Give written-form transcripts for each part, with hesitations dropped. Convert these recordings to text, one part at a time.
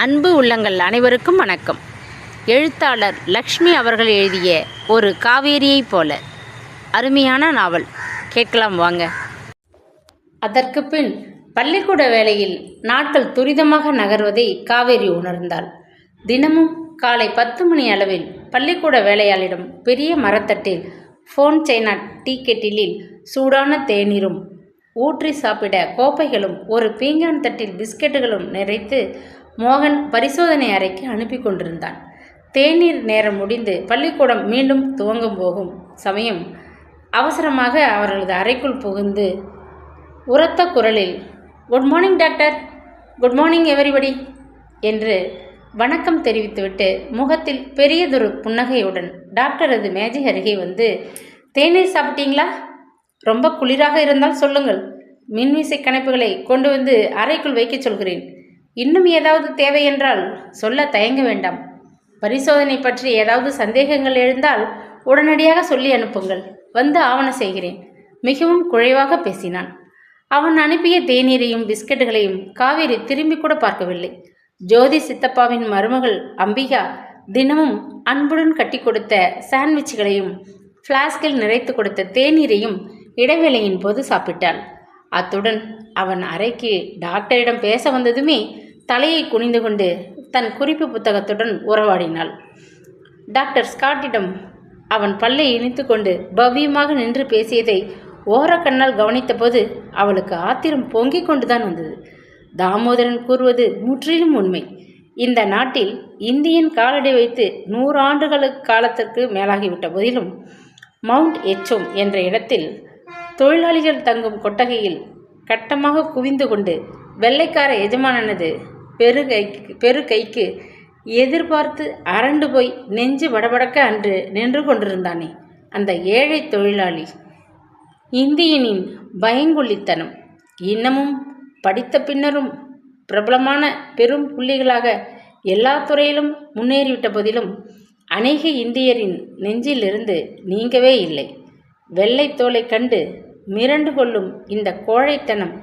அன்பு உள்ளங்கள் அனைவருக்கும் வணக்கம். எழுத்தாளர் லக்ஷ்மி அவர்கள் எழுதிய ஒரு காவேரியைப் போல அருமையான நாவல் கேட்கலாம் வாங்க. அதற்கு பின் பள்ளிக்கூட வேளையில் நாட்கள் துரிதமாக நகர்வதை காவேரி உணர்ந்தாள். தினமும் காலை 10 மணி அளவில் பள்ளிக்கூட வேலையாளிடம் பெரிய மரத்தட்டில் ஃபோன் சைனா டீ கெட்டிலில் சூடான தேநீரும் ஊற்றி சாப்பிட கோப்பைகளும் ஒரு பீங்கான் தட்டில் பிஸ்கெட்டுகளும் நிறைத்து மோகன் பரிசோதனை அறைக்கு அனுப்பி கொண்டிருந்தான். தேநீர் நேரம் முடிந்து பள்ளிக்கூடம் மீண்டும் துவங்கும் போகும் சமயம் அவசரமாக அவர்களது அறைக்குள் புகுந்து உரத்த குரலில், good morning doctor, good morning everybody என்று வணக்கம் தெரிவித்துவிட்டு முகத்தில் பெரியதொரு புன்னகையுடன் டாக்டரது மேஜை அருகே வந்து, தேநீர் சாப்பிட்டீங்களா? ரொம்ப குளிராக இருந்தால் சொல்லுங்கள், மின்விசை கணைப்புகளை கொண்டு வந்து அறைக்குள் வைக்க சொல்கிறேன். இன்னும் ஏதாவது தேவை என்றால் சொல்ல தயங்க வேண்டாம். பரிசோதனை பற்றி ஏதாவது சந்தேகங்கள் எழுந்தால் உடனடியாக சொல்லி அனுப்புங்கள், வந்து ஆவண செய்கிறேன். மிகவும் குழைவாக பேசினான். அவன் அனுப்பிய தேநீரையும் பிஸ்கட்டுகளையும் காவேரி திரும்பி கூட பார்க்கவில்லை. ஜோதி சித்தப்பாவின் மருமகள் அம்பிகா தினமும் அன்புடன் கட்டி கொடுத்த சாண்ட்விச்களையும் ஃப்ளாஸ்கில் நிறைத்து கொடுத்த தேநீரையும் இடைவேளையின் போது சாப்பிட்டாள். அத்துடன் அவன் அறைக்கு டாக்டரிடம் பேச வந்ததுமே தலையை குனிந்து கொண்டு தன் குறிப்பு புத்தகத்துடன் உறவாடினாள். டாக்டர் ஸ்காட்டிடம் அவன் பல்லை இணைத்து கொண்டு பவ்யமாக நின்று பேசியதை ஓரக்கண்ணால் கவனித்த போது அவளுக்கு ஆத்திரம் பொங்கிக் கொண்டுதான் வந்தது. தாமோதரன் கூறுவது முற்றிலும் உண்மை. இந்த நாட்டில் இந்தியன் காலடி வைத்து 100 ஆண்டுகள் காலத்திற்கு மேலாகிவிட்ட போதிலும் மவுண்ட் எச்சோம் என்ற இடத்தில் தொழிலாளிகள் தங்கும் கொட்டகையில் கட்டமாக குவிந்து கொண்டு வெள்ளைக்கார எஜமானனது பெரு கைக்கு எதிர்பார்த்து அரண்டு போய் நெஞ்சு படபடக்க அன்று நின்று கொண்டிருந்தானே அந்த ஏழை தொழிலாளி. இந்தியனின் பயங்கொள்ளித்தனம் இன்னமும் படித்த பின்னரும் பிரபலமான பெரும் புள்ளிகளாக எல்லா துறையிலும் முன்னேறிவிட்ட போதிலும் அநேக இந்தியரின் நெஞ்சிலிருந்து நீங்கவே இல்லை. வெள்ளை தோலை கண்டு மிரண்டு கொள்ளும் இந்த கோழைத்தனம்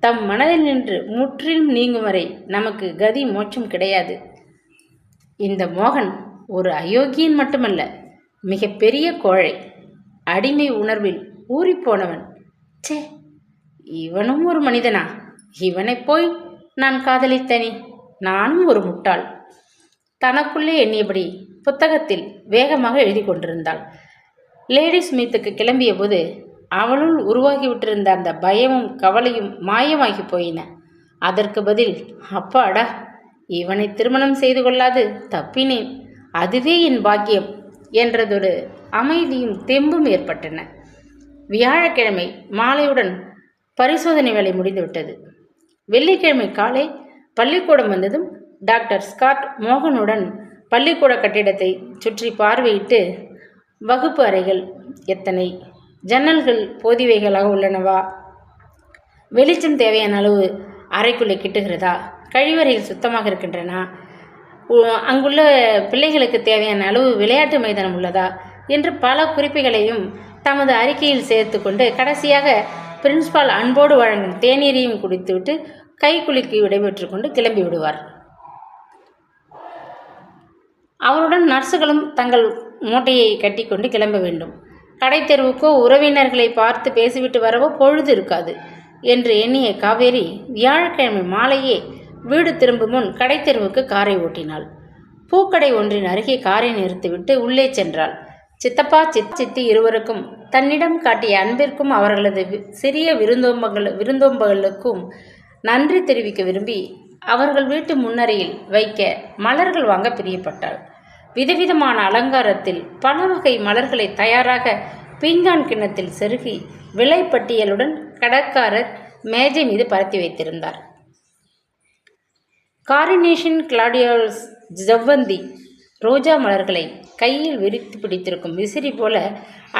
தம் மனதில் நின்று முற்றிலும் நீங்கும் வரை நமக்கு கதி மோட்சம் கிடையாது. இந்த மோகன் ஒரு அயோக்கியன் மட்டுமல்ல, மிக பெரிய கோழை, அடிமை உணர்வில் ஊறிப்போனவன். சே, இவனும் ஒரு மனிதனா? இவனை போய் நான் காதலித்தனே, நானும் ஒரு முட்டாள். தனக்குள்ளே எண்ணியபடி புத்தகத்தில் வேகமாக எழுதி கொண்டிருந்தாள். லேடி ஸ்மித்துக்கு கிளம்பிய போது அவளுள் உருவாகிவிட்டிருந்த அந்த பயமும் கவலையும் மாயமாகி போயின. அதற்கு பதில், அப்பாடா, இவனை திருமணம் செய்து கொள்ளாது தப்பினேன், அதுவே என் பாக்கியம் என்றதொரு அமைதியும் தெம்பும் ஏற்பட்டன. வியாழக்கிழமை மாலையுடன் பரிசோதனை வேலை முடிந்துவிட்டது. வெள்ளிக்கிழமை காலை பள்ளிக்கூடம் வந்ததும் டாக்டர் ஸ்காட் மோகனுடன் பள்ளிக்கூட கட்டிடத்தை சுற்றி பார்வையிட்டு, வகுப்பு அறைகள் எத்தனை, ஜன்னல்கள் போதிவைகளாக உள்ளனவா, வெளிச்சம் தேவையான அளவு அறைக்குள்ளே கிட்டுகிறதா, கழிவறைகள் சுத்தமாக இருக்கின்றன, அங்குள்ள பிள்ளைகளுக்கு தேவையான அளவு விளையாட்டு மைதானம் உள்ளதா என்று பல குறிப்புகளையும் தமது அறிக்கையில் சேர்த்து கொண்டு கடைசியாக பிரின்ஸ்பால் அன்போடு வழங்கும் தேநீரையும் குடித்துவிட்டு கைக்குலுக்கி விடைபெற்று கொண்டு கிளம்பி விடுவார். அவருடன் நர்ஸுகளும் தங்கள் மூட்டையை கட்டி கொண்டு கிளம்ப வேண்டும். கடைத்தெருவுக்கோ உறவினர்களை பார்த்து பேசிவிட்டு வரவோ பொழுது இருக்காது என்று எண்ணிய காவேரி வியாழக்கிழமை மாலையே வீடு திரும்பும் முன் கடைத்தெருவுக்கு காரை ஓட்டினாள். பூக்கடை ஒன்றின் அருகே காரை நிறுத்திவிட்டு உள்ளே சென்றாள். சித்தப்பா சித்தி இருவருக்கும் தன்னிடம் காட்டிய அன்பிற்கும் அவர்களது சிறிய விருந்தோம்பலுக்கும் நன்றி தெரிவிக்க விரும்பி அவர்கள் வீட்டு முன்னரையில் வைக்க மலர்கள் வாங்க பிரியப்பட்டாள். விதவிதமான அலங்காரத்தில் பல வகை மலர்களை தயாராக பீங்கான் கிண்ணத்தில் செருகி விலைப்பட்டியலுடன் கடைக்காரர் மேஜை மீது பரத்தி வைத்திருந்தார். காரினேஷன், கிளாடியோல்ஸ், ஜவ்வந்தி, ரோஜா மலர்களை கையில் விரித்து பிடித்திருக்கும் விசிறி போல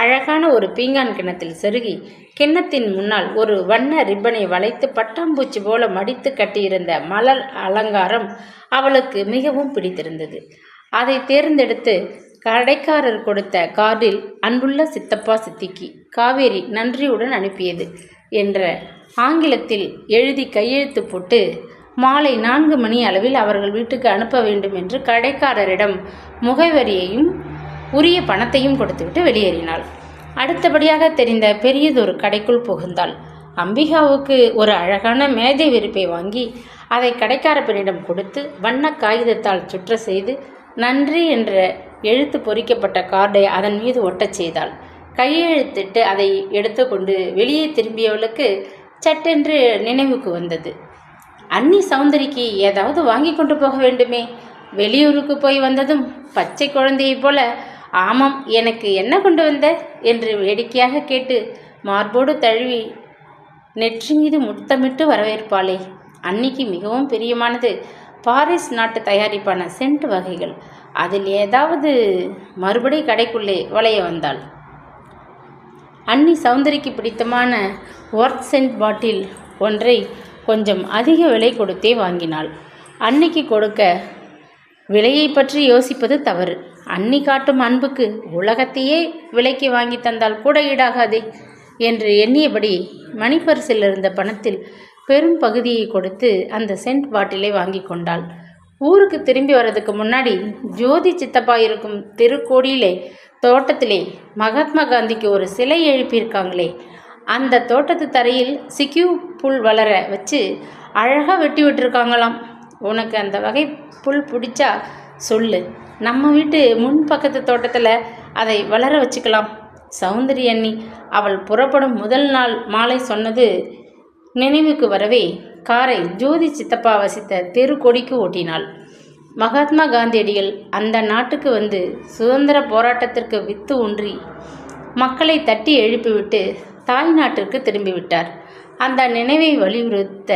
அழகான ஒரு பீங்கான் கிண்ணத்தில் செருகி கிண்ணத்தின் முன்னால் ஒரு வண்ண ரிப்பனை வளைத்து பட்டாம்பூச்சி போல மடித்து கட்டியிருந்த மலர் அலங்காரம் அவளுக்கு மிகவும் பிடித்திருந்தது. அதை தேர்ந்தெடுத்து கடைக்காரர் கொடுத்த கார்டில் அன்புள்ள சித்தப்பா சித்திக்கு காவேரி நன்றியுடன் அனுப்பியது என்ற ஆங்கிலத்தில் எழுதி கையெழுத்து போட்டு மாலை 4 மணி அளவில் அவர்கள் வீட்டுக்கு அனுப்ப வேண்டும் என்று கடைக்காரரிடம் முகவரியையும் உரிய பணத்தையும் கொடுத்துவிட்டு வெளியேறினாள். அடுத்தபடியாக தெரிந்த பெரியதொரு கடைக்குள் புகுந்தாள். அம்பிகாவுக்கு ஒரு அழகான மேஜை விரிப்பை வாங்கி அதை கடைக்கார பெண்ணிடம் கொடுத்து வண்ண காகிதத்தால் சுற்ற செய்து நன்றி என்ற எழுத்து பொறிக்கப்பட்ட கார்டை அதன் மீது ஒட்டச் செய்தாள். கையெழுத்திட்டு அதை எடுத்துக்கொண்டு வெளியே திரும்பியவளுக்கு சட்டென்று நினைவுக்கு வந்தது. அண்ணி சௌந்தரிக்கு ஏதாவது வாங்கி கொண்டு போக வேண்டுமே. வெளியூருக்கு போய் வந்ததும் பச்சை குழந்தையைப் போல ஆமாம் எனக்கு என்ன கொண்டு வந்த என்று வேடிக்கையாக கேட்டு மார்போடு தழுவி நெற்றி மீது முத்தமிட்டு வரவேற்பாளே. அன்னிக்கு மிகவும் பிரியமானது பாரிஸ் நாட்டு தயாரிப்பான சென்ட் வகைகள். அதில் ஏதாவது மறுபடி கடைக்குள்ளே வளைய வந்தாள். அன்னி சௌந்தரிக்கு பிடித்தமான ஒர்க் சென்ட் பாட்டில் ஒன்றை கொஞ்சம் அதிக விலை கொடுத்தே வாங்கினாள். அன்னிக்கு கொடுக்க விலையை பற்றி யோசிப்பது தவறு. அன்னி காட்டும் அன்புக்கு உலகத்தையே விலைக்கு வாங்கி தந்தால் கூட ஈடாகாதே என்று எண்ணியபடி மணிப்பரிசில் இருந்த பணத்தில் பெரும் பகுதியை கொடுத்து அந்த சென்ட் பாட்டிலை வாங்கி கொண்டாள். ஊருக்கு திரும்பி வர்றதுக்கு முன்னாடி ஜோதி சித்தப்பா இருக்கும் திருக்கோடியிலே தோட்டத்திலே மகாத்மா காந்திக்கு ஒரு சிலை எழுப்பியிருக்காங்களே, அந்த தோட்டத்து தரையில் சிக்யூ புல் வளர வச்சு அழகாக வெட்டி விட்டுருக்காங்களாம். உனக்கு அந்த வகை புல் பிடிச்சா சொல்லு, நம்ம வீட்டு முன் பக்கத்து தோட்டத்தில் அதை வளர வச்சுக்கலாம். சௌந்தரி அண்ணி அவள் புறப்படும் முதல் நாள் மாலை சொன்னது நினைவுக்கு வரவே காரை ஜோதி சித்தப்பா வசித்த தெருக்கொடிக்கு ஓட்டினாள். மகாத்மா காந்தியடிகள் அந்த நாட்டுக்கு வந்து சுதந்திர போராட்டத்திற்கு வித்து ஊன்றி மக்களை தட்டி எழுப்பிவிட்டு தாய் நாட்டிற்கு திரும்பிவிட்டார். அந்த நினைவை வலியுறுத்த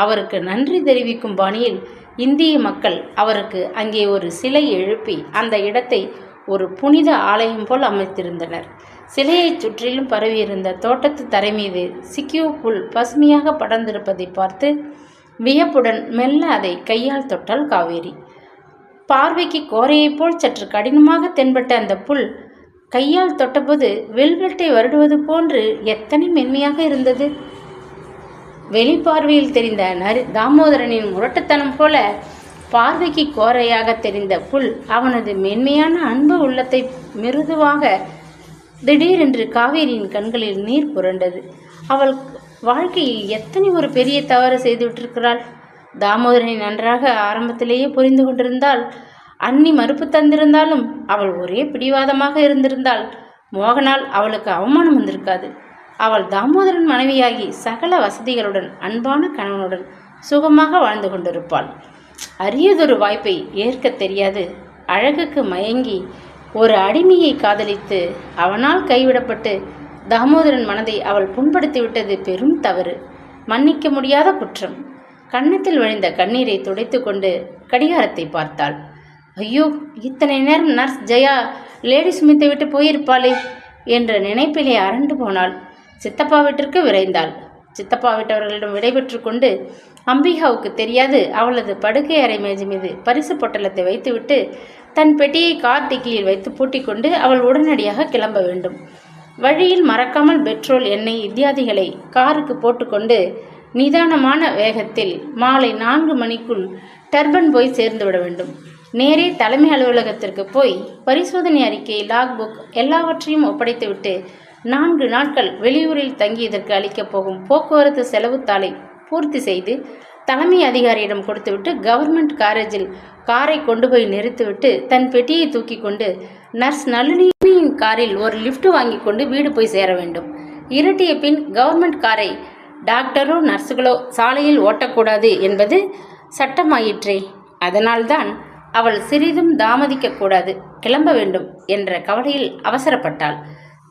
அவருக்கு நன்றி தெரிவிக்கும் பாணியில் இந்திய மக்கள் அவருக்கு அங்கே ஒரு சிலை எழுப்பி அந்த இடத்தை ஒரு புனித ஆலயம் போல் அமைத்திருந்தனர். சிலையை சுற்றிலும் பரவியிருந்த தோட்டத்து தரை மீது சிக்கியூ புல் பசுமையாக படர்ந்திருப்பதை பார்த்து வியப்புடன் மெல்ல அதை கையால் தொட்டாள் காவேரி. பார்வைக்கு கோரையைப் போல் சற்று கடினமாக தென்பட்ட அந்த புல் கையால் தொட்டபோது வெல்வெட்டை வருடுவது போன்று எத்தனை மென்மையாக இருந்தது. வெளிப்பார்வையில் தெரிந்த தாமோதரனின் முரட்டுத்தனம் போல பார்வைக்கு கோரையாக தெரிந்த புல் அவனது மென்மையான அன்பு உள்ளத்தை மிருதுவாக திடீரென்று காவேரியின் கண்களில் நீர் புரண்டது. அவள் வாழ்க்கையில் எத்தனை ஒரு பெரிய தவறு செய்துவிட்டிருக்கிறாள். தாமோதரனை நன்றாக ஆரம்பத்திலேயே புரிந்து கொண்டிருந்தால், அன்னி மறுப்பு தந்திருந்தாலும், அவள் ஒரே பிடிவாதமாக இருந்திருந்தால் மோகனால் அவளுக்கு அவமானம் வந்திருக்காது. அவள் தாமோதரன் மனைவியாகி சகல வசதிகளுடன் அன்பான கணவனுடன் சுகமாக வாழ்ந்து கொண்டிருப்பாள். அரியதொரு வாய்ப்பை ஏற்க தெரியாது அழகுக்கு மயங்கி ஒரு அடிமையை காதலித்து அவனால் கைவிடப்பட்டு தாமோதரன் மனதை அவள் புண்படுத்திவிட்டது பெரும் தவறு, மன்னிக்க முடியாத குற்றம். கன்னத்தில் வழிந்த கண்ணீரை துடைத்து கொண்டு கடிகாரத்தை பார்த்தாள். ஐயோ, இத்தனை நேரம் நர்ஸ் ஜெயா லேடி சுமித்தை விட்டு போயிருப்பாளே என்ற நினைப்பிலே அரண்டு போனாள். சித்தப்பா வீட்டிற்கு விரைந்தாள். சித்தப்பா வீட்டவர்களிடம் விடைபெற்று கொண்டு அம்பிகாவுக்கு தெரியாது அவளது படுக்கை அறை மேஜை மீது பரிசு பொட்டலத்தை வைத்துவிட்டு தன் பெட்டியை கார் டிக்கியில் வைத்து பூட்டிக் கொண்டு அவள் உடனடியாக கிளம்ப வேண்டும். வழியில் மறக்காமல் பெட்ரோல், எண்ணெய் இத்தியாதிகளை காருக்கு போட்டுக்கொண்டு நிதானமான வேகத்தில் மாலை 4 மணிக்குள் டர்பன் போய் சேர்ந்து விட வேண்டும். நேரே தலைமை அலுவலகத்திற்கு போய் பரிசோதனை அறிக்கை, லாக்புக் எல்லாவற்றையும் ஒப்படைத்துவிட்டு 4 நாட்கள் வெளியூரில் தங்கியதற்கு அளிக்கப் போகும் போக்குவரத்து செலவுத்தாளை பூர்த்தி செய்து தலைமை அதிகாரியிடம் கொடுத்துவிட்டு கவர்மெண்ட் காரேஜில் காரை கொண்டு போய் நிறுத்திவிட்டு தன் பெட்டியை தூக்கி கொண்டு நர்ஸ் நளினியின் காரில் ஒரு லிஃப்ட் வாங்கி கொண்டு வீடு போய் சேர வேண்டும். இருட்டிய பின் கவர்மெண்ட் காரை டாக்டரோ நர்ஸுகளோ சாலையில் ஓட்டக்கூடாது என்பது சட்டமாயிற்றே. அதனால்தான் அவள் சிறிதும் தாமதிக்கக்கூடாது, கிளம்ப வேண்டும் என்ற கவலையில் அவசரப்பட்டாள்.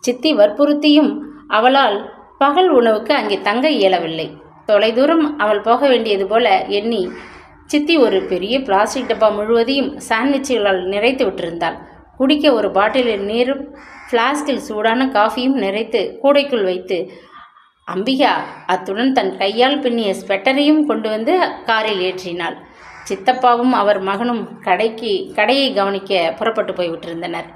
சித்தி வற்புறுத்தியும் அவளால் பகல் உணவுக்கு அங்கே தங்க இயலவில்லை. தொலைதூரம் அவள் போக வேண்டியது போல எண்ணி சித்தி ஒரு பெரிய பிளாஸ்டிக் டப்பா முழுவதையும் சாண்ட்விச்சுகளால் நிறைத்து விட்டிருந்தாள். குடிக்க ஒரு பாட்டிலில் நீரும் ஃப்ளாஸ்கில் சூடான காஃபியும் நிறைத்து கூடைக்குள் வைத்து அம்பிகா அத்துடன் தன் கையால் பின்னிய ஸ்வெட்டரையும் கொண்டு வந்து காரில் ஏற்றினாள். சித்தப்பாவும் அவர் மகனும் கடையை கவனிக்க புறப்பட்டு போய்விட்டிருந்தனர்.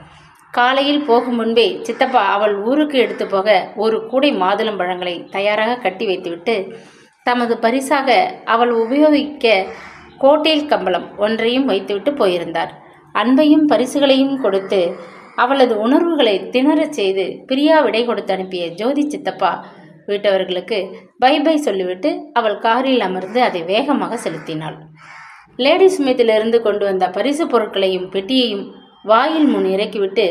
காலையில் போகும் முன்பே சித்தப்பா அவள் ஊருக்கு எடுத்து போக ஒரு கூடை மாதுளம்பழங்களை தயாராக கட்டி வைத்துவிட்டு தமது பரிசாக அவள் உபயோகிக்க கோட்டேல் கம்பளம் ஒன்றையும் வைத்துவிட்டு போயிருந்தார். அன்பையும் பரிசுகளையும் கொடுத்து அவளது உணர்வுகளை திணறச் செய்து பிரியா விடை கொடுத்து அனுப்பிய ஜோதி சித்தப்பா வீட்டவர்களுக்கு பை பை சொல்லிவிட்டு அவள் காரில் அமர்ந்து அதை வேகமாக செலுத்தினாள். லேடி ஸ்மித்திலிருந்து கொண்டு வந்த பரிசு பொருட்களையும் பெட்டியையும் வாயில் முன் இறக்கிவிட்டு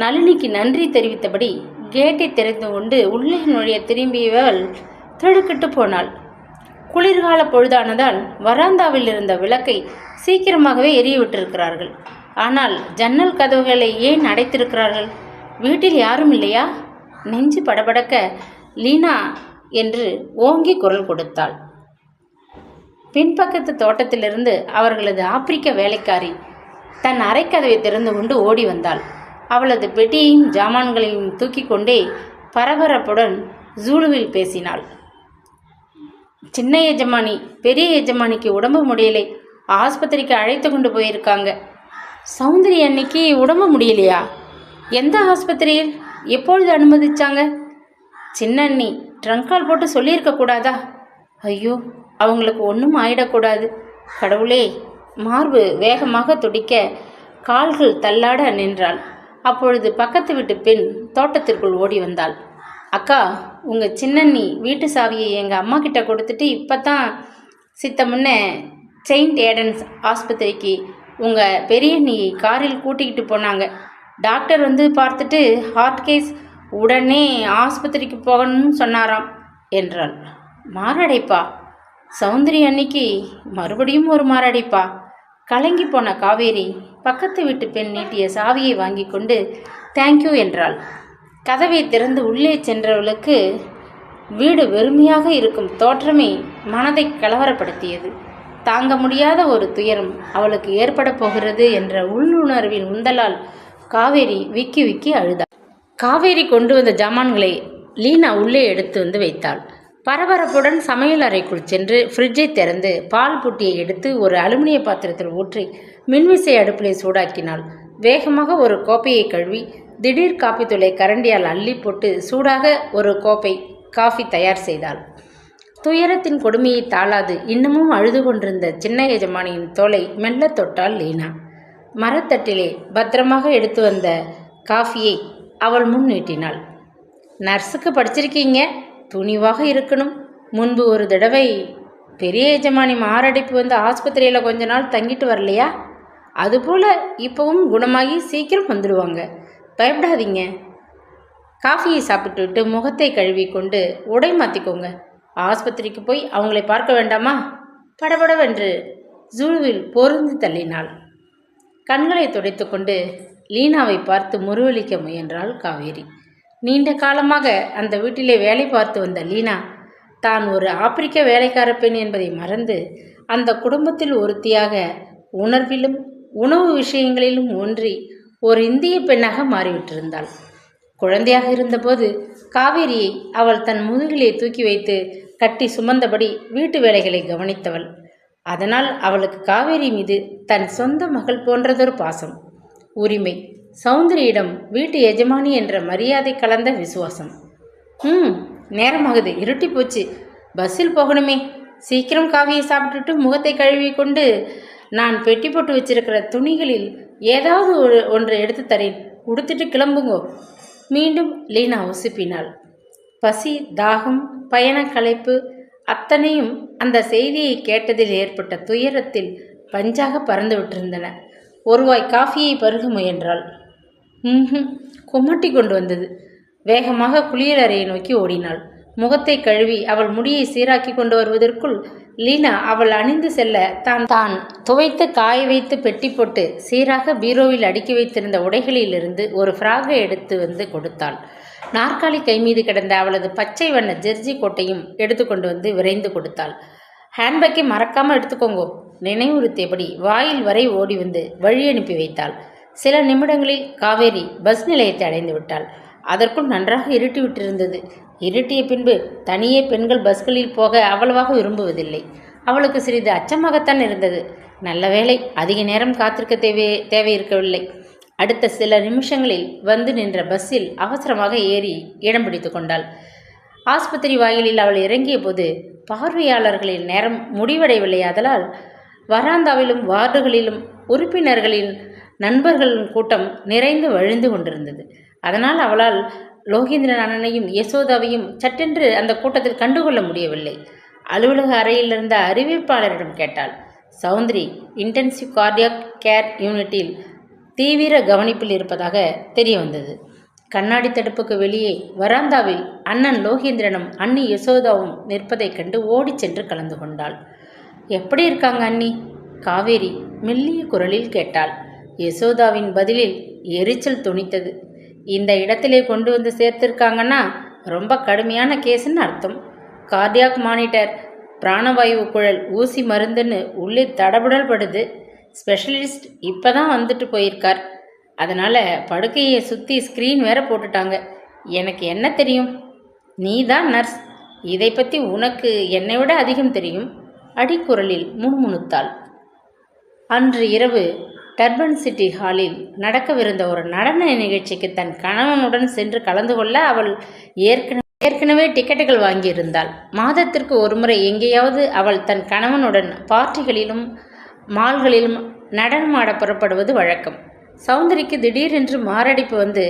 நளினிக்கு நன்றி தெரிவித்தபடி கேட்டை திறந்து கொண்டு உள்ளே நுழைய திரும்பியவள் திடுக்கிட்டு போனாள். குளிர்கால பொழுதானதால் வராந்தாவில் இருந்த விளக்கை சீக்கிரமாகவே எரிய விட்டிருக்கிறார்கள். ஆனால் ஜன்னல் கதவுகளை ஏன் அடைத்திருக்கிறார்கள்? வீட்டில் யாரும் இல்லையா? நெஞ்சு படபடக்க லீனா என்று ஓங்கி குரல் கொடுத்தாள். பின்பக்கத்து தோட்டத்திலிருந்து அவர்களது ஆப்பிரிக்க வேலைக்காரி தன் அரைக்கதவை திறந்து கொண்டு ஓடி வந்தாள். அவளது பெட்டியையும் ஜாமான்களையும் தூக்கி கொண்டே பரபரப்புடன் ஜூலுவில் பேசினாள். சின்ன எஜமானி பெரிய எஜமானிக்கு உடம்பு முடியலை, ஆஸ்பத்திரிக்கு அழைத்து கொண்டு போயிருக்காங்க. சௌந்தரி அன்னைக்கு உடம்பு முடியலையா? எந்த ஆஸ்பத்திரியில்? எப்பொழுது அனுமதிச்சாங்க? சின்ன அண்ணி ட்ரங்கால் போட்டு சொல்லியிருக்க கூடாதா? ஐயோ, அவங்களுக்கு ஒன்றும் ஆயிடக்கூடாது. கடவுளே! மார்பு வேகமாக துடிக்க கால்கள் தள்ளாட நின்றாள். அப்பொழுது பக்கத்து வீட்டு பெண் தோட்டத்திற்குள் ஓடி வந்தாள். அக்கா, உங்கள் சின்னண்ணி வீட்டு சாவியை எங்கள் அம்மா கிட்ட கொடுத்துட்டு இப்போ தான் சித்த முன்னே செயின்ட் ஏடன்ஸ் ஆஸ்பத்திரிக்கு உங்கள் பெரியண்ணியை காரில் கூட்டிக்கிட்டு போனாங்க. டாக்டர் வந்து பார்த்துட்டு ஹார்ட் கேஸ், உடனே ஆஸ்பத்திரிக்கு போகணும்னு சொன்னாராம் என்றாள். மாரடைப்பா? சௌந்தரி அன்னைக்கு மறுபடியும் ஒரு மாரடைப்பா? கலங்கி போன காவேரி பக்கத்து வீட்டு பெண் நீட்டிய சாவியை வாங்கி கொண்டு தேங்க்யூ என்றாள். கதவை திறந்து உள்ளே சென்றவளுக்கு வீடு வெறுமையாக இருக்கும் தோற்றமே மனதை கலவரப்படுத்தியது. தாங்க முடியாத ஒரு துயரம் அவளுக்கு ஏற்பட போகிறது என்ற உள்ளுணர்வின் உந்தலால் காவேரி விக்கி விக்கி அழுதாள். காவேரி கொண்டு வந்த ஜாமான்களை லீனா உள்ளே எடுத்து வந்து வைத்தாள். பரபரப்புடன் சமையல் அறைக்குள் சென்று ஃப்ரிட்ஜை திறந்து பால் புட்டியை எடுத்து ஒரு அலுமினிய பாத்திரத்தில் ஊற்றி மின்விசை அடுப்பிலை சூடாக்கினாள். வேகமாக ஒரு கோப்பையை கழுவி திடீர் காப்பி தூளை கரண்டியால் அள்ளி போட்டு சூடாக ஒரு கோப்பை காஃபி தயார் செய்தாள். துயரத்தின் கொடுமையை தாளாது இன்னமும் அழுது கொண்டிருந்த சின்ன எஜமானியின் தோலை மெல்ல தொட்டாள் லீனா. மரத்தட்டிலே பத்திரமாக எடுத்து வந்த காஃபியை அவள் முன் நீட்டினாள். நர்ஸுக்கு படிச்சிருக்கீங்க, துணிவாக இருக்கணும். முன்பு ஒரு தடவை பெரிய எஜமானி மாரடைப்பு வந்து ஆஸ்பத்திரியில் கொஞ்ச நாள் தங்கிட்டு வரலையா? அதுபோல் இப்போவும் குணமாகி சீக்கிரம் வந்துடுவாங்க, பயப்படாதீங்க. காஃபியை சாப்பிட்டுவிட்டு முகத்தை கழுவி கொண்டு உடை மாற்றிக்கோங்க. ஆஸ்பத்திரிக்கு போய் அவங்களை பார்க்க வேண்டாமா? படபடவென்று ஜூலுவில் பொருந்து தள்ளினாள். கண்களை துடைத்து கொண்டு லீனாவை பார்த்து முருவளிக்க முயன்றாள் காவேரி. நீண்ட காலமாக அந்த வீட்டிலே வேலை பார்த்து வந்த லீனா தான் ஒரு ஆப்பிரிக்க வேலைக்கார பெண் என்பதை மறந்து அந்த குடும்பத்தில் ஒருத்தியாக உணர்விலும் உணவு விஷயங்களிலும் ஒன்றி ஒரு இந்திய பெண்ணாக மாறிவிட்டிருந்தாள். குழந்தையாக இருந்தபோது காவேரியை அவள் தன் முதுகிலே தூக்கி வைத்து கட்டி சுமந்தபடி வீட்டு வேலைகளை கவனித்தவள். அதனால் அவளுக்கு காவேரி மீது தன் சொந்த மகள் போன்றதொரு பாசம், உரிமை, சௌந்தரியிடம் வீட்டு எஜமானி என்ற மரியாதை கலந்த விசுவாசம். நேரமாகுது, இருட்டி போச்சு, பஸ்ஸில் போகணுமே. சீக்கிரம் காவியை சாப்பிட்டுட்டு முகத்தை கழுவி கொண்டு நான் பெட்டி போட்டு வச்சிருக்கிற துணிகளில் ஏதாவது ஒன்றை எடுத்து தரேன், உடுத்துட்டு கிளம்புங்கோ. மீண்டும் லீனா உசுப்பினாள். பசி, தாகம், பயண களைப்பு அத்தனையும் அந்த செய்தியை கேட்டதில் ஏற்பட்ட துயரத்தில் பஞ்சாக பறந்து விட்டிருந்தன. ஒருவாய் காஃபியை பருக முயன்றாள். குமட்டி கொண்டு வந்தது. வேகமாக குளியலறையை நோக்கி ஓடினாள். முகத்தை கழுவி அவள் முடியை சீராக்கி கொண்டு வருவதற்குள் லீனா அவள் அணிந்து செல்ல தான் துவைத்து காய வைத்து பெட்டி போட்டு சீராக பீரோவில் அடுக்கி வைத்திருந்த உடைகளிலிருந்து ஒரு ஃப்ராகை எடுத்து வந்து கொடுத்தாள். நாற்காலி கை மீது கிடந்த அவளது பச்சை வண்ண ஜெர்ஜி கோட்டையும் எடுத்து கொண்டு வந்து விரைந்து கொடுத்தாள். ஹேண்ட்பேக்கை மறக்காமல் எடுத்துக்கோங்கோ, நினைவுறுத்தியபடி வாயில் வரை ஓடி வந்து வழி அனுப்பி வைத்தாள். சில நிமிடங்களில் காவேரி பஸ் நிலையத்தை அடைந்து விட்டாள். அதற்குள் நன்றாக இருட்டி விட்டிருந்தது. இருட்டிய பின்பு தனியே பெண்கள் பஸ்களில் போக அவ்வளவாக விரும்புவதில்லை. அவளுக்கு சிறிது அச்சமாகத்தான் இருந்தது. நல்ல வேளை அதிக நேரம் காத்திருக்க தேவை இருக்கவில்லை. அடுத்த சில நிமிஷங்களில் வந்து நின்ற பஸ்ஸில் அவசரமாக ஏறி இடம் பிடித்து கொண்டாள். ஆஸ்பத்திரி வாயிலில் அவள் இறங்கிய போது பார்வையாளர்களின் நேரம் முடிவடையவில்லை. ஆதலால் வராந்தாவிலும் வார்டுகளிலும் உறுப்பினர்களின் நண்பர்களின் கூட்டம் நிறைந்து வழிந்து கொண்டிருந்தது. அதனால் அவளால் லோகேந்திரன் அண்ணனையும் யசோதாவையும் சட்டென்று அந்த கூட்டத்தில் கண்டுகொள்ள முடியவில்லை. அலுவலக அறையில் இருந்த அறிவிப்பாளரிடம் கேட்டாள். சௌந்தரி இன்டென்சிவ் கார்டியாக் கேர் யூனிட்டில் தீவிர கவனிப்பில் இருப்பதாக தெரிய வந்தது. கண்ணாடி தடுப்புக்கு வெளியே வராந்தாவில் அண்ணன் லோகேந்திரனும் அண்ணி யசோதாவும் நிற்பதைக் கண்டு ஓடிச் சென்று கலந்து கொண்டாள். எப்படி இருக்காங்க அண்ணி? காவேரி மெல்லிய குரலில் கேட்டாள். யசோதாவின் பதிலில் எரிச்சல் துணித்தது. இந்த இடத்திலே கொண்டு வந்து சேர்த்திருக்காங்கன்னா ரொம்ப கடுமையான கேஸுன்னு அர்த்தம். கார்டியாக் மானிட்டர், பிராணவாயு குழல், ஊசி மருந்துன்னு உள்ளே தடபுடல் படுது. ஸ்பெஷலிஸ்ட் இப்போ தான் வந்துட்டு போயிருக்கார். அதனால் படுக்கையை சுற்றி ஸ்க்ரீன் வேற போட்டுட்டாங்க. எனக்கு என்ன தெரியும்? நீ தான் நர்ஸ், இதை பற்றி உனக்கு என்னை விட அதிகம் தெரியும். அடிக்குரலில் முணுமுணுத்தாள். அன்று இரவு டர்பன் சிட்டி ஹாலில் நடக்கவிருந்த ஒரு நடன நிகழ்ச்சிக்கு தன் கணவனுடன் சென்று கலந்து கொள்ள அவள் ஏற்கனவே டிக்கெட்டுகள் வாங்கியிருந்தாள். மாதத்திற்கு ஒருமுறை எங்கேயாவது அவள் தன் கணவனுடன் பார்ட்டிகளிலும் மால்களிலும் நடனமாட புறப்படுவது வழக்கம். சௌந்தரிக்கு திடீரென்று மாரடைப்பு வந்து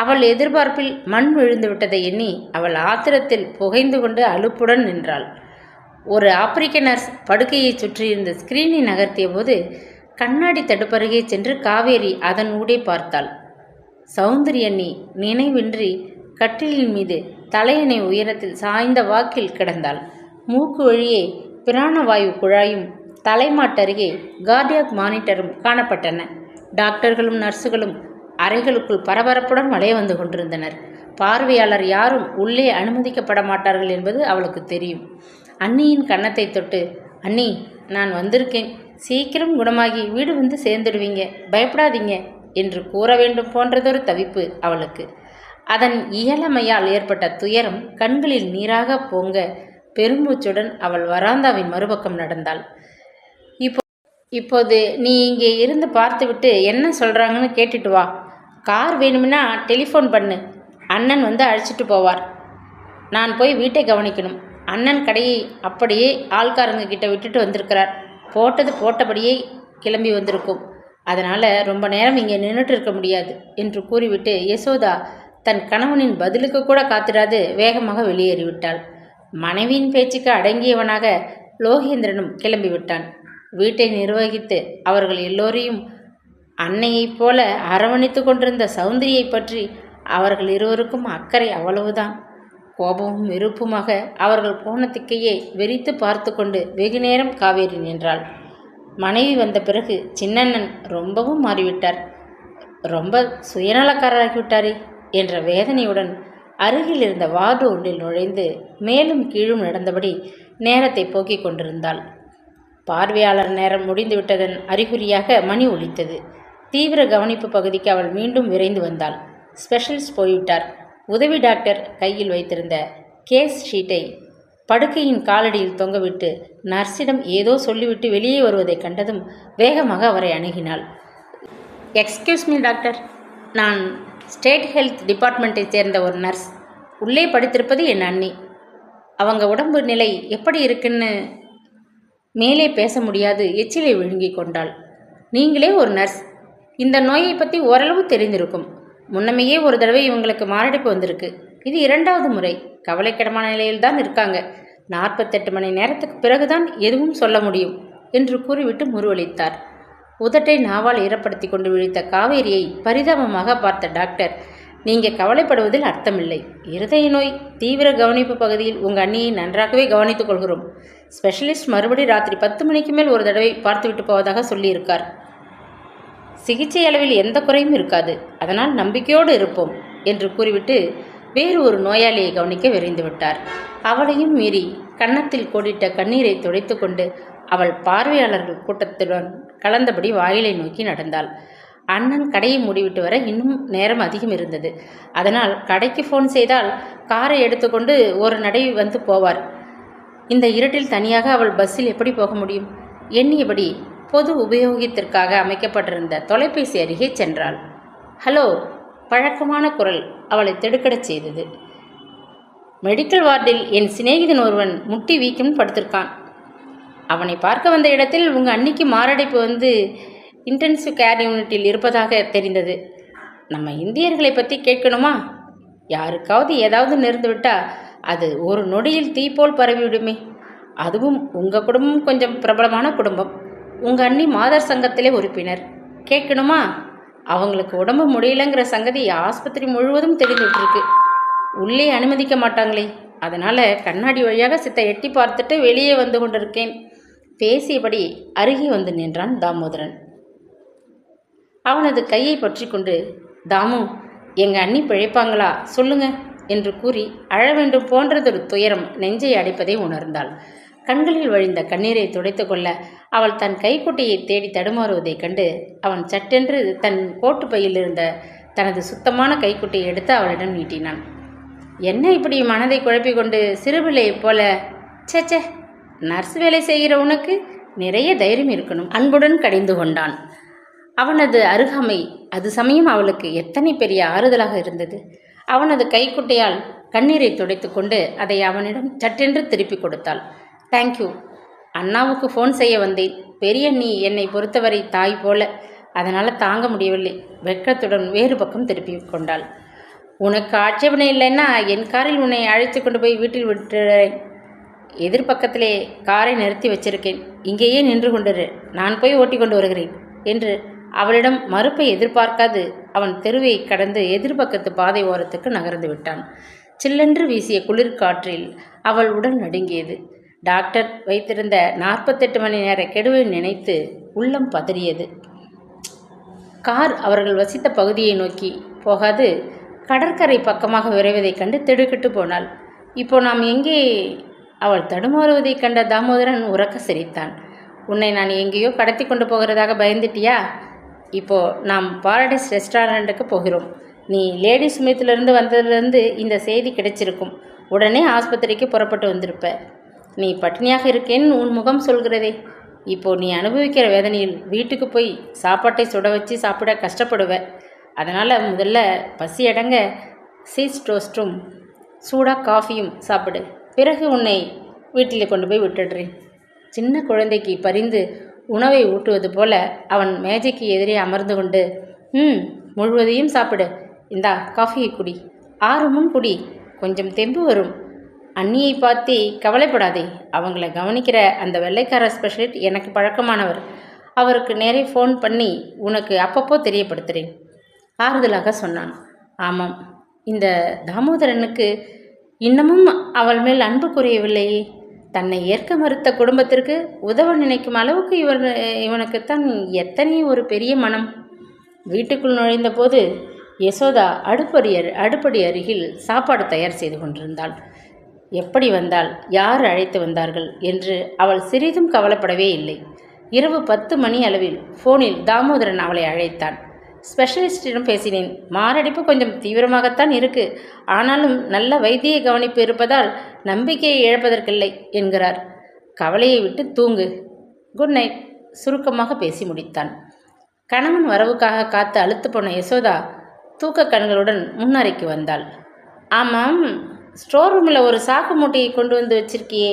அவள் எதிர்பார்ப்பில் மண் விழுந்து விட்டதை எண்ணி அவள் ஆத்திரத்தில் புகைந்து கொண்டு அலுப்புடன் நின்றாள். ஒரு ஆப்பிரிக்க நர்ஸ் படுக்கையை சுற்றியிருந்த ஸ்கிரீனை நகர்த்திய போது கண்ணாடி தடுப்பருகே சென்று காவேரி அதன் ஊடே பார்த்தாள். சௌந்தரி அண்ணி நினைவின்றி கட்டிலின் மீது தலையணை உயரத்தில் சாய்ந்த வாக்கில் கிடந்தாள். மூக்கு வழியே பிராணவாயு குழாயும் தலைமாட்டருகே கார்டியாக் மானிட்டரும் காணப்பட்டன. டாக்டர்களும் நர்ஸுகளும் அறைகளுக்குள் பரபரப்புடன் வளைய வந்து கொண்டிருந்தனர். பார்வையாளர் யாரும் உள்ளே அனுமதிக்கப்பட மாட்டார்கள் என்பது அவளுக்கு தெரியும். அண்ணியின் கன்னத்தை தொட்டு, அண்ணி நான் வந்திருக்கேன், சீக்கிரம் குணமாகி வீடு வந்து சேர்ந்துடுவீங்க, பயப்படாதீங்க என்று கூற வேண்டும் போன்றதொரு தவிப்பு அவளுக்கு. அதன் இயலமையால் ஏற்பட்ட துயரம் கண்களில் நீராக பொங்க பெருமூச்சுடன் அவள் வராந்தாவின் மறுபக்கம் நடந்தாள். இப்போது நீ இங்கே இருந்து பார்த்துவிட்டு என்ன சொல்கிறாங்கன்னு கேட்டுட்டு வா. கார் வேணும்னா டெலிஃபோன் பண்ணு, அண்ணன் வந்து அழைச்சிட்டு போவார். நான் போய் வீட்டை கவனிக்கணும். அண்ணன் கடையை அப்படியே ஆள்காரங்க கிட்ட விட்டுட்டு வந்திருக்கிறார். போட்டது போட்டபடியே கிளம்பி வந்திருக்கும். அதனால் ரொம்ப நேரம் இங்கே நின்றுட்டு இருக்க முடியாது என்று கூறிவிட்டு யசோதா தன் கணவனின் பதிலுக்கு கூட காத்திராது வேகமாக வெளியேறிவிட்டாள். மனைவியின் பேச்சுக்கு அடங்கியவனாக லோகேந்திரனும் கிளம்பிவிட்டான். வீட்டை நிர்வகித்து அவர்கள் எல்லோரையும் அன்னையைப் போல அரவணைத்து கொண்டிருந்த சௌந்தரியை பற்றி அவர்கள் இருவருக்கும் அக்கறை அவ்வளவுதான். கோபமும் வெறுப்புமாக அவர்கள் போன திக்கையே வெறித்து பார்த்து கொண்டு வெகு நேரம் காவேரி நின்றாள். மனைவி வந்த பிறகு சின்னண்ணன் ரொம்பவும் மாறிவிட்டார், ரொம்ப சுயநலக்காரராகிவிட்டாரே என்ற வேதனையுடன் அருகில் இருந்த வார்டு ஒன்றில் நுழைந்து மேலும் கீழும் நடந்தபடி நேரத்தை போக்கிக் கொண்டிருந்தாள். பார்வையாளர் நேரம் முடிந்துவிட்டதன் அறிகுறியாக மணி ஒலித்தது. தீவிர கவனிப்பு பகுதிக்கு அவள் மீண்டும் விரைந்து வந்தாள். ஸ்பெஷலிஸ்ட் போய்விட்டார். உதவி டாக்டர் கையில் வைத்திருந்த கேஸ் ஷீட்டை படுக்கையின் காலடியில் தொங்கவிட்டு நர்ஸிடம் ஏதோ சொல்லிவிட்டு வெளியே வருவதை கண்டதும் வேகமாக அவரை அணுகினாள். எக்ஸ்கியூஸ் மீ டாக்டர், நான் ஸ்டேட் ஹெல்த் டிபார்ட்மெண்ட்டை சேர்ந்த ஒரு நர்ஸ். உள்ளே படித்திருப்பது என் அண்ணி. அவங்க உடம்பு நிலை எப்படி இருக்குன்னு மேலே பேச முடியாது எச்சிலை விழுங்கி கொண்டாள். நீங்களே ஒரு நர்ஸ், இந்த நோயை பற்றி ஓரளவு தெரிந்திருக்கும். முன்னமையே ஒரு தடவை இவங்களுக்கு மாரடைப்பு வந்திருக்கு. இது 2வது முறை. கவலைக்கிடமான நிலையில்தான் இருக்காங்க. 48 மணி நேரத்துக்கு பிறகுதான் எதுவும் சொல்ல முடியும் என்று கூறிவிட்டு முருவளித்தார். உதட்டை நாவால் ஈரப்படுத்தி கொண்டு விழித்த காவேரியை பரிதாபமாக பார்த்த டாக்டர், நீங்கள் கவலைப்படுவதில் அர்த்தமில்லை. இருதய நோய் தீவிர கவனிப்பு பகுதியில் உங்கள் அண்ணியை நன்றாகவே கவனித்துக் கொள்கிறோம். ஸ்பெஷலிஸ்ட் மறுபடி ராத்திரி 10 மணிக்கு மேல் ஒரு தடவை பார்த்துவிட்டு போவதாக சொல்லியிருக்கார். சிகிச்சை அளவில் எந்த குறையும் இருக்காது, அதனால் நம்பிக்கையோடு இருப்போம் என்று கூறிவிட்டு வேறு ஒரு நோயாளியை கவனிக்க விரைந்து விட்டார். அவளையும் மீறி கன்னத்தில் கோடிட்ட கண்ணீரை துடைத்து கொண்டு அவள் பார்வையாளர்கள் கூட்டத்துடன் கலந்தபடி வாயிலை நோக்கி நடந்தாள். அண்ணன் கடையை மூடிவிட்டு வர இன்னும் நேரம் அதிகம் இருந்தது. அதனால் கடைக்கு ஃபோன் செய்தால் காரை எடுத்துக்கொண்டு ஒரு நடை வந்து போவார். இந்த இருட்டில் தனியாக அவள் பஸ்ஸில் எப்படி போக முடியும்? எண்ணியபடி பொது உபயோகத்திற்காக அமைக்கப்பட்டிருந்த தொலைபேசி அருகே சென்றாள். ஹலோ, பழக்கமான குரல் அவளை திடுக்கிடச் செய்தது. மெடிக்கல் வார்டில் என் சிநேகிதன் ஒருவன் முட்டி வீக்கம் படுத்திருக்கான். அவனை பார்க்க வந்த இடத்தில் உங்கள் அன்னிக்கு மாரடைப்பு வந்து இன்டென்சிவ் கேர் யூனிட்டில் இருப்பதாக தெரிந்தது. நம்ம இந்தியர்களை பற்றி கேட்கணுமா? யாருக்காவது ஏதாவது நேர்ந்து விட்டால் அது ஒரு நொடியில் தீப்போல் பரவிவிடுமே. அதுவும் உங்கள் குடும்பம் கொஞ்சம் பிரபலமான குடும்பம். உங்கள் அண்ணி மாதர் சங்கத்திலே உறுப்பினர். கேட்கணுமா? அவங்களுக்கு உடம்பு முடியலைங்கிற சங்கதி ஆஸ்பத்திரி முழுவதும் தெரிந்து விட்டுருக்கு. உள்ளே அனுமதிக்க மாட்டாங்களே, அதனால் கண்ணாடி வழியாக சித்தை எட்டி பார்த்துட்டு வெளியே வந்து கொண்டிருக்கேன். பேசியபடி அருகே வந்து நின்றான் தாமோதரன். அவனது கையை பற்றி கொண்டு, தாமு, எங்கள் அண்ணி பிழைப்பாங்களா சொல்லுங்க என்று கூறி அழ வேண்டும் போன்றதொரு துயரம் நெஞ்சை அடைப்பதை உணர்ந்தாள். கண்களில் வழிந்த கண்ணீரை துடைத்து கொள்ள அவள் தன் கைக்குட்டையை தேடி தடுமாறுவதைக் கண்டு அவன் சட்டென்று தன் கோட்டு பையில் இருந்த தனது சுத்தமான கைக்குட்டையை எடுத்து அவளிடம் நீட்டினான். என்ன இப்படி மனதை குழப்பிக் கொண்டு சிறுபிள்ளையைப் போல? சேச்சே, நர்ஸ் வேலை செய்கிற உனக்கு நிறைய தைரியம் இருக்கணும். அன்புடன் கடிந்து கொண்டான். அவனது அருகாமை அது சமயம் அவளுக்கு எத்தனை பெரிய ஆறுதலாக இருந்தது. அவனது கைக்குட்டையால் கண்ணீரை துடைத்து கொண்டு அதை அவனிடம் சட்டென்று திருப்பி கொடுத்தாள். தேங்க்யூ. அண்ணாவுக்கு ஃபோன் செய்ய வந்தேன். பெரியண்ணி என்னை பொறுத்தவரை தாய் போல, அதனால் தாங்க முடியவில்லை. வெட்கத்துடன் வேறு பக்கம் திருப்பி கொண்டாள். உனக்கு ஆட்சேபனை இல்லைன்னா என் காரில் உன்னை அழைத்து கொண்டு போய் வீட்டில் விட்டுறேன். எதிர்பக்கத்திலே காரை நிறுத்தி வச்சிருக்கேன். இங்கேயே நின்று கொண்டிரு, நான் போய் ஓட்டி கொண்டு வருகிறேன் என்று அவளிடம் மறுப்பை எதிர்பார்க்காது அவன் தெருவை கடந்து எதிர்பக்கத்து பாதை ஓரத்துக்கு நகர்ந்து விட்டான். சில்லென்று வீசிய குளிர்காற்றில் அவள் உடல் நடுங்கியது. டாக்டர் வைத்திருந்த 48 மணி நேர கெடுவை நினைத்து உள்ளம் பதறியது. கார் அவர்கள் வசித்த பகுதியை நோக்கி போகாது கடற்கரை பக்கமாக விரைவதைக் கண்டு திடுக்கிட்டு போனாள். இப்போ நாம் எங்கே? அவள் தடுமாறுவதைக் கண்ட தாமோதரன் உறக்க சிரித்தான். உன்னை நான் எங்கேயோ கடத்தி கொண்டு போகிறதாக பயந்துட்டியா? இப்போ நாம் பாரடைஸ் ரெஸ்டாரண்ட்டுக்கு போகிறோம். நீ லேடி சுமித்திலிருந்து வந்ததுலேருந்து இந்த செய்தி கிடைச்சிருக்கும். உடனே ஆஸ்பத்திரிக்கு புறப்பட்டு வந்திருப்ப. நீ பட்டினியாக இருக்கேன்னு உன் முகம் சொல்கிறதே. இப்போ நீ அனுபவிக்கிற வேதனையில் வீட்டுக்கு போய் சாப்பாட்டை சுட வச்சு சாப்பிட கஷ்டப்படுவ. அதனால் முதல்ல பசி அடங்க சீஸ் டோஸ்ட்டும் சூடாக காஃபியும் சாப்பிடு. பிறகு உன்னை வீட்டில் கொண்டு போய் விட்டுடுறேன். சின்ன குழந்தைக்கு பரிந்து உணவை ஊட்டுவது போல அவன் மேஜைக்கு எதிரே அமர்ந்து கொண்டு, முழுவதையும் சாப்பிடு. இந்தா காஃபியை குடி. 6 முன் குடி, கொஞ்சம் தெம்பு வரும். அண்ணியை பார்த்து கவலைப்படாதே. அவங்கள கவனிக்கிற அந்த வெள்ளைக்கார ஸ்பெஷலிஸ்ட் எனக்கு பழக்கமானவர். அவருக்கு நேரே ஃபோன் பண்ணி உனக்கு அப்பப்போ தெரியப்படுத்துகிறேன் ஆறுதலாக சொன்னான். ஆமாம், இந்த தாமோதரனுக்கு இன்னமும் அவள் மேல் அன்பு குறையவில்லையே. தன்னை ஏற்க மறுத்த குடும்பத்திற்கு உதவ நினைக்கும் அளவுக்கு இவனுக்குத்தான் எத்தனை ஒரு பெரிய மனம். வீட்டுக்குள் நுழைந்த போது யசோதா அடுப்படி அருகில் சாப்பாடு தயார் செய்து கொண்டிருந்தாள். எப்படி வந்தாள், யார் அழைத்து வந்தார்கள் என்று அவள் சிறிதும் கவலைப்படவே இல்லை. இரவு 10 மணி அளவில் ஃபோனில் தாமோதரன் அவளை அழைத்தான். ஸ்பெஷலிஸ்டிடம் பேசினேன். மாரடைப்பு கொஞ்சம் தீவிரமாகத்தான் இருக்கு. ஆனாலும் நல்ல வைத்திய கவனிப்பு இருப்பதால் நம்பிக்கையை இழப்பதற்கில்லை என்கிறார். கவலையை விட்டு தூங்கு. Good night. சுருக்கமாக பேசி முடித்தான். கணவன் வரவுக்காக காத்து அழுத்து போன யசோதா தூக்க கண்களுடன் முன்னறைக்கு வந்தாள். ஆமாம், ஸ்டோர் ரூமில் ஒரு சாக்கு மூட்டையை கொண்டு வந்து வச்சிருக்கியே,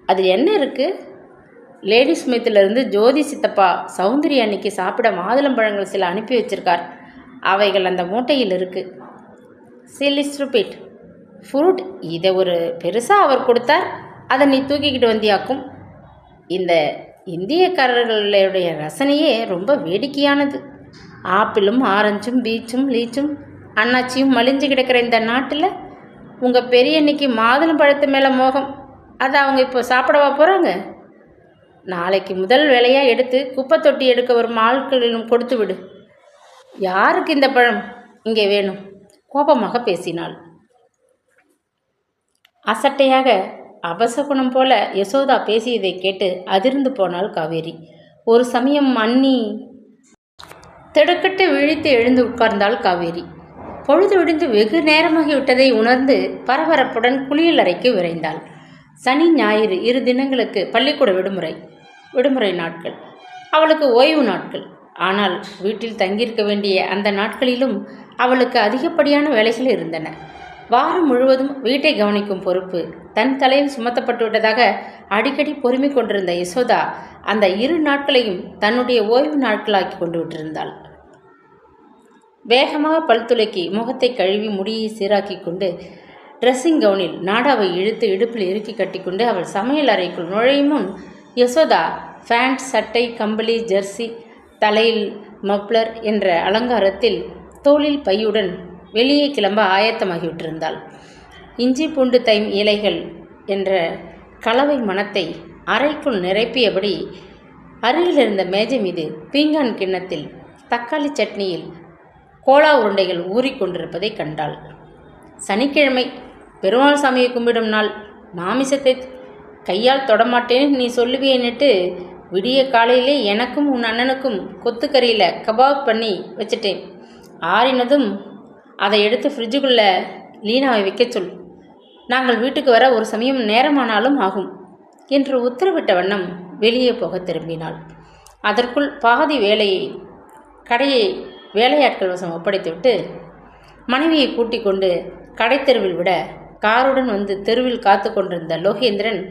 அதில் என்ன இருக்குது? லேடி ஸ்மித்திலிருந்து ஜோதி சித்தப்பா சௌந்தர்யா அன்னைக்கு சாப்பிட மாதுளம்பழங்கள் சில அனுப்பி வச்சிருக்கார். அவைகள் அந்த மூட்டையில் இருக்குது. Chilli stupid fruit. இதை ஒரு பெருசாக அவர் கொடுத்தார், அதை நீ தூக்கிக்கிட்டு வந்தியாக்கும். இந்த இந்தியக்காரர்களுடைய ரசனையே ரொம்ப வேடிக்கையானது. ஆப்பிளும் ஆரஞ்சும் பீச்சும் லீச்சும் அண்ணாச்சியும் மலிஞ்சு கிடக்கிற இந்த நாட்டில் உங்கள் பெரிய அன்னைக்கு மாதுளம் பழத்து மேலே மோகம். அதை அவங்க இப்போ சாப்பிடவா போகிறாங்க? நாளைக்கு முதல் வேலையாக எடுத்து குப்பை தொட்டி எடுக்க வரும் ஆட்களிலும் கொடுத்து விடு. யாருக்கு இந்த பழம் இங்கே வேணும்? கோபமாக பேசினாள். அசட்டையாக அபசகுணம் போல யசோதா பேசியதை கேட்டு அதிர்ந்து போனாள் காவேரி. ஒரு சமயம் அண்ணி திடுக்கிட்டு விழித்து எழுந்து உட்கார்ந்தாள் காவேரி. பொழுது விடிந்து வெகு நேரமாகி விட்டதை உணர்ந்து பரபரப்புடன் குளியல் அறைக்கு விரைந்தாள். சனி ஞாயிறு 2 தினங்களுக்கு பள்ளிக்கூட விடுமுறை நாட்கள். அவளுக்கு ஓய்வு நாட்கள். ஆனால் வீட்டில் தங்கியிருக்க வேண்டிய அந்த நாட்களிலும் அவளுக்கு அதிகப்படியான வேலைகள் இருந்தன. வாரம் முழுவதும் வீட்டை கவனிக்கும் பொறுப்பு தன் தலையில் சுமத்தப்பட்டு விட்டதாக அடிக்கடி பொறுமை கொண்டிருந்த யசோதா அந்த 2 நாட்களையும் தன்னுடைய ஓய்வு நாட்களாக்கி கொண்டு விட்டிருந்தாள். வேகமாக பல் துலக்கி முகத்தை கழுவி முடியை சீராக்கி கொண்டு ட்ரெஸ்ஸிங் கவுனில் நாடாவை இழுத்து இடுப்பில் இறுக்கி கட்டிக்கொண்டு அவள் சமையல் அறைக்குள் நுழையும் முன் யசோதா பேண்ட், சட்டை, கம்பளி, ஜெர்சி, தலையில் மப்ளர் என்ற அலங்காரத்தில் தோளில் பையுடன் வெளியே கிளம்ப ஆயத்தமாகிவிட்டிருந்தாள். இஞ்சி பூண்டு தைம் இலைகள் என்ற கலவை மணத்தை அறைக்குள் நிரப்பியபடி அருகில் இருந்த மேஜை மீது பீங்கான் கிண்ணத்தில் தக்காளி சட்னியில் கோலா உருண்டைகள் ஊறிக்கொண்டிருப்பதை கண்டாள். சனிக்கிழமை பெருமாள் சாமியை கும்பிடும் நாள். மாமிசத்தை கையால் தொடமாட்டேன்னு நீ சொல்லுவியன்னுட்டு விடிய காலையிலே எனக்கும் உன் அண்ணனுக்கும் கொத்துக்கறியில் கபாப் பண்ணி வச்சுட்டேன். ஆறினதும் அதை எடுத்து ஃப்ரிட்ஜுக்குள்ளே லீனாவை வைக்க சொல். நாங்கள் வீட்டுக்கு வர ஒரு சமயம் நேரமானாலும் ஆகும் என்று உத்தரவிட்ட வண்ணம் வெளியே போக திரும்பினாள். அதற்குள் பாதி வேலையை கடையை வேலையாட்கள் வசம் ஒப்படைத்துவிட்டு மனைவியை கூட்டிக் கொண்டு கடைத்தெருவில் விட காருடன் வந்து தெருவில் காத்து கொண்டிருந்த லோகேந்திரன்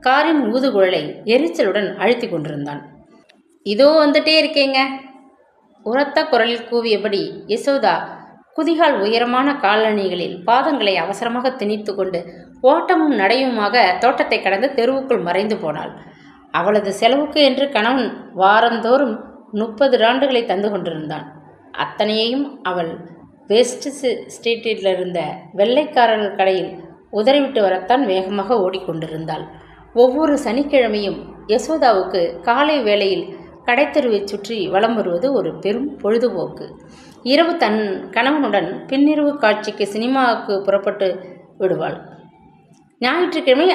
காரின் ஊதுகுழலை எரிச்சலுடன் அழுத்தி கொண்டிருந்தான். இதோ வந்துட்டே இருக்கேங்க. உரத்த குரலில் கூவியபடி யசோதா குதிகால் உயரமான காலணிகளில் பாதங்களை அவசரமாக திணித்து கொண்டு ஓட்டமும் நடையுமாக தோட்டத்தை கடந்து தெருவுக்குள் மறைந்து போனாள். அவளது செலவுக்கு என்று கணவன் வாரந்தோறும் 30 ராண்டுகளை தந்து கொண்டிருந்தான். அத்தனையையும் அவள் வெஸ்ட் ஸ்ட்ரீட்டில் இருந்த வெள்ளைக்காரர்கள் கடையில் உதறிவிட்டு வரத்தான் வேகமாக ஓடிக்கொண்டிருந்தாள். ஒவ்வொரு சனிக்கிழமையும் யசோதாவுக்கு காலை வேளையில் கடைத்தெருவை சுற்றி வலம் வருவது ஒரு பெரும் பொழுதுபோக்கு. இரவு தன் கணவனுடன் பின்னிரவு காட்சிக்கு சினிமாவுக்கு புறப்பட்டு விடுவாள். ஞாயிற்றுக்கிழமை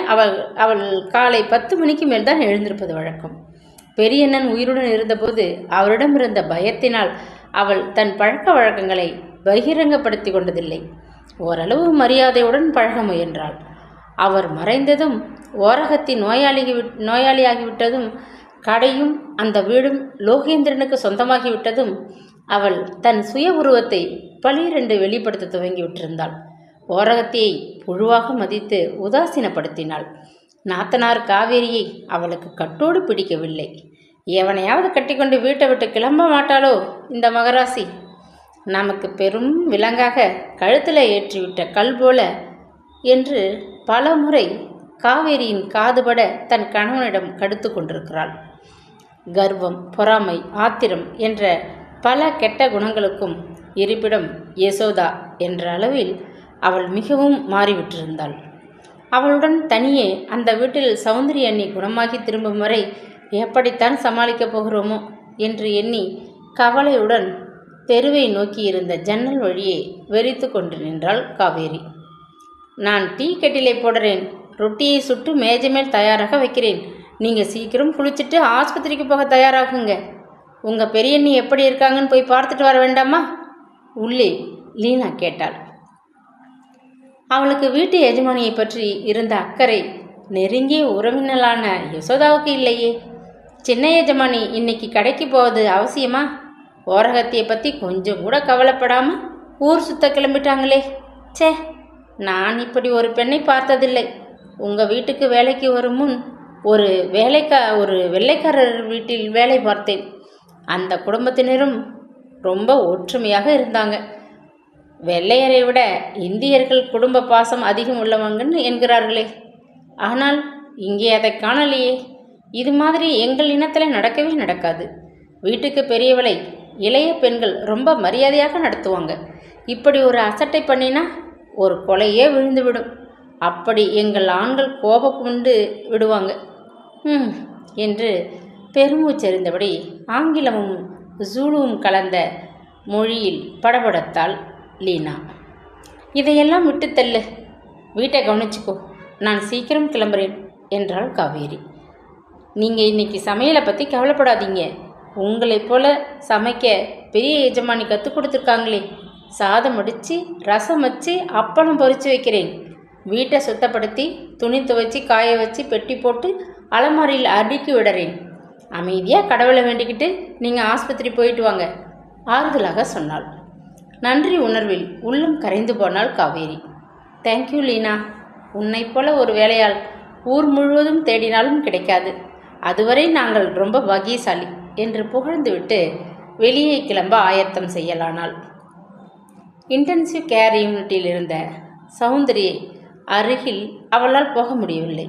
அவள் காலை 10 மணிக்கு மேல்தான் எழுந்திருப்பது வழக்கம். பெரியண்ணன் உயிருடன் இருந்தபோது அவரிடமிருந்த பயத்தினால் அவள் தன் பழக்க வழக்கங்களை பகிரங்கப்படுத்தி கொண்டதில்லை. ஓரளவு மரியாதையுடன் பழக முயன்றாள். அவர் மறைந்ததும் ஓரகத்தி நோயாளியாகிவிட்டதும் கடையும் அந்த வீடும் லோகேந்திரனுக்கு சொந்தமாகிவிட்டதும் அவள் தன் சுய உருவத்தை பளிரென்று வெளிப்படுத்த துவங்கிவிட்டிருந்தாள். ஓரகத்தியை புழுவாக மதித்து உதாசீனப்படுத்தினாள். நாத்தனார் காவேரியை அவளுக்கு கட்டோடு பிடிக்கவில்லை. எவனையாவது கட்டிக்கொண்டு வீட்டை விட்டு கிளம்ப மாட்டாளோ இந்த மகராசி? நமக்கு பெரும் விலங்காக கழுத்தில் ஏற்றிவிட்ட கல் போல என்று பல முறை காவேரியின் காதுபட தன் கணவனிடம் கடுத்து கொண்டிருக்கிறாள். கர்வம், பொறாமை, ஆத்திரம் என்ற பல கெட்ட குணங்களுக்கும் இருப்பிடம் யசோதா என்ற அளவில் அவள் மிகவும் மாறிவிட்டிருந்தாள். அவளுடன் தனியே அந்த வீட்டில் சௌந்தரிய அண்ணி குணமாகி திரும்பும் வரை எப்படித்தான் சமாளிக்கப் போகிறோமோ என்று எண்ணி கவலையுடன் தெருவை நோக்கியிருந்த ஜன்னல் வழியே வெறித்து கொண்டு நின்றாள் காவேரி. நான் டீ கெட்டிலை போடுறேன், ரொட்டியை சுட்டு மேஜை மேல் தயாராக வைக்கிறேன். நீங்கள் சீக்கிரம் குளிச்சுட்டு ஆஸ்பத்திரிக்கு போக தயாராகுங்க. உங்கள் பெரியண்ணி எப்படி இருக்காங்கன்னு போய் பார்த்துட்டு வர வேண்டாமா? உள்ளே லீனா கேட்டாள். அவளுக்கு வீட்டு எஜமானியை பற்றி இருந்த அக்கறை நெருங்கிய உறவினலான யசோதாவுக்கு இல்லையே. சின்ன எஜமானி இன்னைக்கு கடைக்கு போவது அவசியமா? ஓரகத்தியை பற்றி கொஞ்சம் கூட கவலைப்படாமல் ஊர் சுத்த கிளம்பிட்டாங்களே. சே, நான் இப்படி ஒரு பெண்ணை பார்த்ததில்லை. உங்கள் வீட்டுக்கு வேலைக்கு வரும் முன் ஒரு வெள்ளைக்காரர் வீட்டில் வேலை பார்த்தேன். அந்த குடும்பத்தினரும் ரொம்ப ஒற்றுமையாக இருந்தாங்க. வெள்ளையரை விட இந்தியர்கள் குடும்ப பாசம் அதிகம் உள்ளவங்கன்னு என்கிறார்களே. ஆனால் இங்கே அதை காணலையே. இது மாதிரி எங்கள் இனத்தில் நடக்கவே நடக்காது. வீட்டுக்கு பெரியவளை இளைய பெண்கள் ரொம்ப மரியாதையாக நடத்துவாங்க. இப்படி ஒரு அசட்டை பண்ணினா ஒரு கொலையே விழுந்துவிடும். அப்படி எங்கள் ஆண்கள் கோபம் கொண்டு விடுவாங்க என்று பெருமூச்செறிந்தபடி ஆங்கிலமும் ஜூலுவும் கலந்த மொழியில் படபடத்தாள் லீனா. இதையெல்லாம் விட்டு தள்ளு, வீட்டை கவனிச்சுக்கோ, நான் சீக்கிரம் கிளம்புறேன் என்றாள் காவேரி. நீங்கள் இன்னைக்கு சமையலை பற்றி கவலைப்படாதீங்க. உங்களைப் போல சமைக்க பெரிய எஜமானி கற்றுக் கொடுத்துருக்காங்களே. சாதம் அடித்து, ரசம் வச்சு, அப்பளம் பொரித்து வைக்கிறேன். வீட்டை சுத்தப்படுத்தி, துணி துவைச்சி, காய வச்சு, பெட்டி போட்டு அலமாரியில் அடுக்கி விடுறேன். அமைதியாக கடவுளை வேண்டிக்கிட்டு நீங்கள் ஆஸ்பத்திரி போயிட்டு வாங்க, ஆறுதலாக சொன்னாள். நன்றி உணர்வில் உள்ளம் கரைந்து போனாள் காவேரி. தேங்க்யூ லீனா. உன்னைப் போல ஒரு வேலையாள் ஊர் முழுவதும் தேடினாலும் கிடைக்காது. அதுவரை நாங்கள் ரொம்ப பாக்கியசாலி என்று புகழ்ந்துவிட்டு வெளியே கிளம்ப ஆயத்தம் செய்யலானாள். இன்டென்சிவ் கேர் யூனிட்டில் இருந்த சௌந்தரியை அருகில் அவளால் போக முடியவில்லை.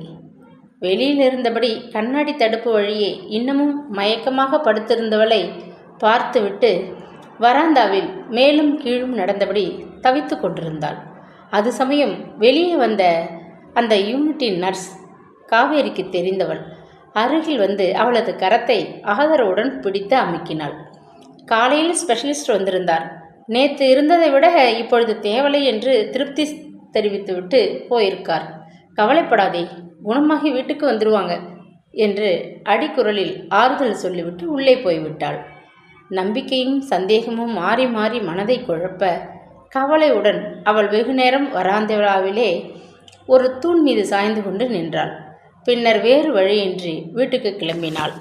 வெளியில் இருந்தபடி கண்ணாடி தடுப்பு வழியே இன்னமும் மயக்கமாக படுத்திருந்தவளை பார்த்துவிட்டு வராந்தாவில் மேலும் கீழும் நடந்தபடி தவித்து கொண்டிருந்தாள். அது சமயம் வெளியே வந்த அந்த யூனிட்டின் நர்ஸ் காவேரிக்கு தெரிந்தவள். அருகில் வந்து அவளது கரத்தை ஆதரவுடன் பிடித்து அமுக்கினாள். காலையில் ஸ்பெஷலிஸ்ட் வந்திருந்தார். நேற்று இருந்ததை விட இப்பொழுது தேவலை என்று திருப்தி தெரிவித்துவிட்டு போயிருக்கார். கவலைப்படாதே, குணமாகி வீட்டுக்கு வந்துடுவாங்க என்று அடிக்குரலில் ஆறுதல் சொல்லிவிட்டு உள்ளே போய்விட்டாள். நம்பிக்கையும் சந்தேகமும் மாறி மாறி மனதை குழப்ப கவலையுடன் அவள் வெகுநேரம் வராந்தாவிலே ஒரு தூண் மீது சாய்ந்து கொண்டு நின்றாள். பின்னர் வேறு வழியின்றி வீட்டுக்கு கிளம்பினாள்.